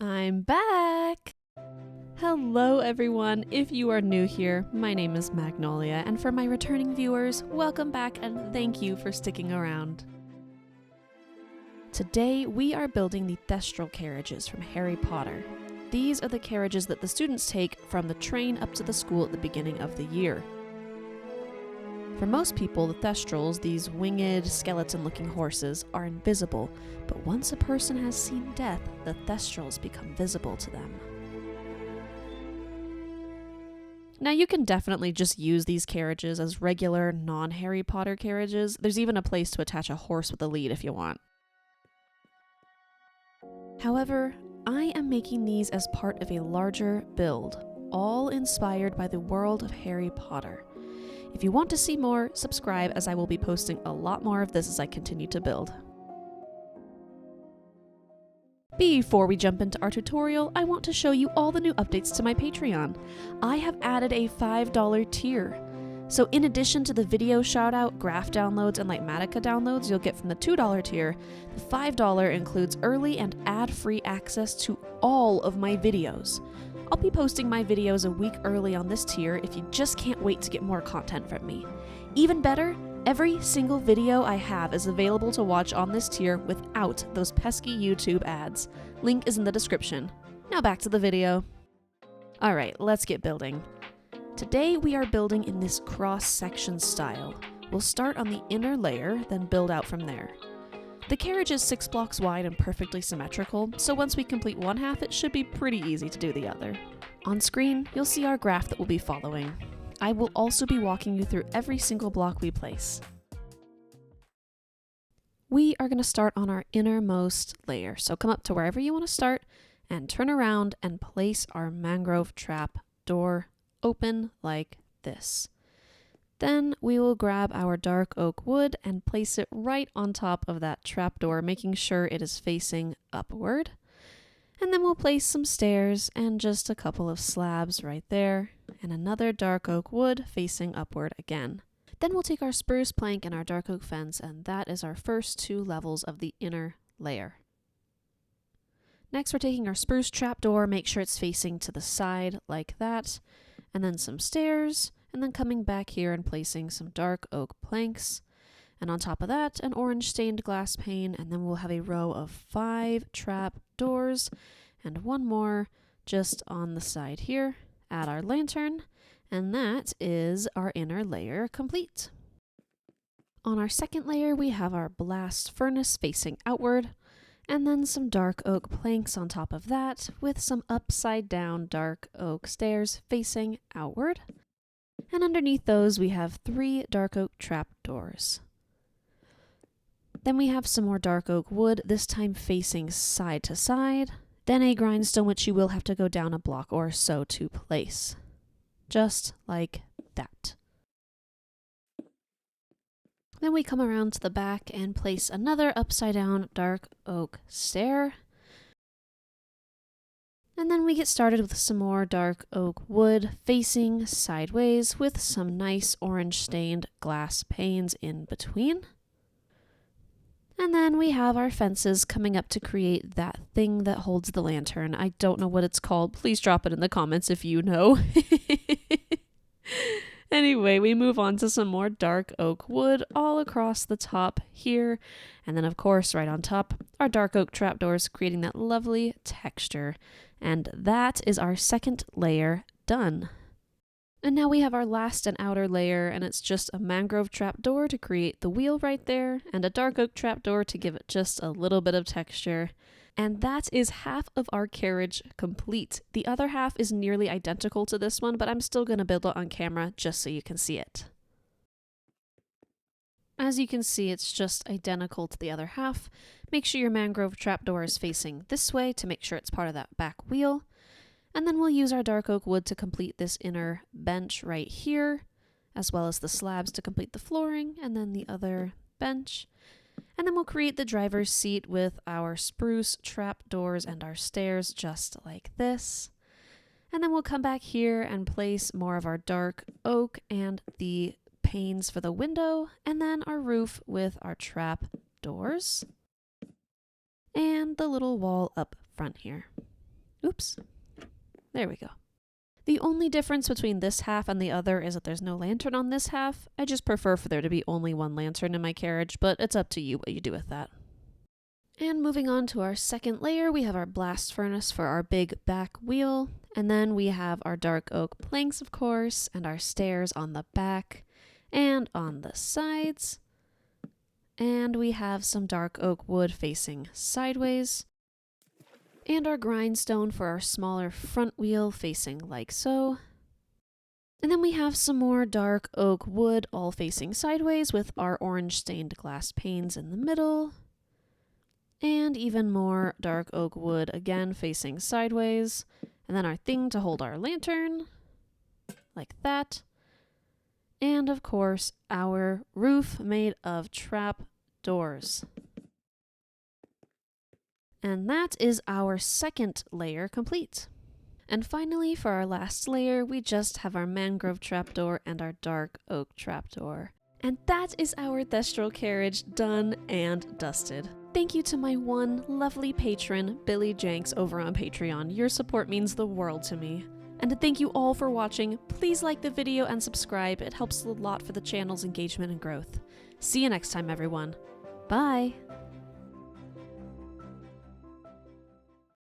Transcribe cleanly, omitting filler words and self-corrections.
I'm back! Hello everyone! If you are new here, my name is Magnolia, and for my returning viewers, welcome back and thank you for sticking around. Today we are building the Thestral carriages from Harry Potter. These are the carriages that the students take from the train up to the school at the beginning of the year. For most people, the Thestrals, these winged, skeleton-looking horses, are invisible, but once a person has seen death, the Thestrals become visible to them. Now you can definitely just use these carriages as regular, non-Harry Potter carriages. There's even a place to attach a horse with a lead if you want. However, I am making these as part of a larger build, all inspired by the world of Harry Potter. If you want to see more, subscribe as I will be posting a lot more of this as I continue to build. Before we jump into our tutorial, I want to show you all the new updates to my Patreon. I have added a $5 tier. So in addition to the video shoutout, graph downloads, and Litematica downloads you'll get from the $2 tier, the $5 includes early and ad-free access to all of my videos. I'll be posting my videos a week early on this tier if you just can't wait to get more content from me. Even better, every single video I have is available to watch on this tier without those pesky YouTube ads. Link is in the description. Now back to the video. Alright, let's get building. Today we are building in this cross-section style. We'll start on the inner layer, then build out from there. The carriage is 6 blocks wide and perfectly symmetrical, so once we complete one half, it should be pretty easy to do the other. On screen, you'll see our graph that we'll be following. I will also be walking you through every single block we place. We are going to start on our innermost layer, so come up to wherever you want to start and turn around and place our mangrove trap door open like this. Then we will grab our dark oak wood and place it right on top of that trapdoor, making sure it is facing upward. And then we'll place some stairs and just a couple of slabs right there, and another dark oak wood facing upward again. Then we'll take our spruce plank and our dark oak fence, and that is our first 2 levels of the inner layer. Next, we're taking our spruce trapdoor, make sure it's facing to the side like that, and then some stairs, and then coming back here and placing some dark oak planks, and on top of that an orange stained glass pane, and then we'll have a row of 5 trap doors and one more just on the side here. Add our lantern, and that is our inner layer complete. On our second layer we have our blast furnace facing outward, and then some dark oak planks on top of that with some upside down dark oak stairs facing outward. And underneath those we have 3 dark oak trapdoors. Then we have some more dark oak wood, this time facing side to side. Then a grindstone which you will have to go down a block or so to place. Just like that. Then we come around to the back and place another upside down dark oak stair. And then we get started with some more dark oak wood facing sideways with some nice orange stained glass panes in between. And then we have our fences coming up to create that thing that holds the lantern. I don't know what it's called. Please drop it in the comments if you know. Anyway, we move on to some more dark oak wood all across the top here. And then of course right on top our dark oak trapdoors, creating that lovely texture. And that is our second layer done. And now we have our last and outer layer, and it's just a mangrove trapdoor to create the wheel right there, and a dark oak trapdoor to give it just a little bit of texture. And that is half of our carriage complete. The other half is nearly identical to this one, but I'm still going to build it on camera just so you can see it. As you can see, it's just identical to the other half. Make sure your mangrove trapdoor is facing this way to make sure it's part of that back wheel. And then we'll use our dark oak wood to complete this inner bench right here, as well as the slabs to complete the flooring, and then the other bench. And then we'll create the driver's seat with our spruce trapdoors and our stairs just like this. And then we'll come back here and place more of our dark oak and the panes for the window, and then our roof with our trap doors and the little wall up front here. Oops. There we go. The only difference between this half and the other is that there's no lantern on this half. I just prefer for there to be only one lantern in my carriage, but it's up to you what you do with that. And moving on to our second layer, we have our blast furnace for our big back wheel. And then we have our dark oak planks, of course, and our stairs on the back and on the sides. And we have some dark oak wood facing sideways. And our grindstone for our smaller front wheel facing like so. And then we have some more dark oak wood all facing sideways with our orange stained glass panes in the middle. And even more dark oak wood again facing sideways. And then our thing to hold our lantern, like that. And of course, our roof made of trap doors. And that is our second layer complete. And finally, for our last layer, we just have our mangrove trapdoor and our dark oak trapdoor. And that is our Thestral carriage done and dusted. Thank you to my one lovely patron, Billy Jenks, over on Patreon. Your support means the world to me. And to thank you all for watching, please like the video and subscribe. It helps a lot for the channel's engagement and growth. See you next time, everyone. Bye!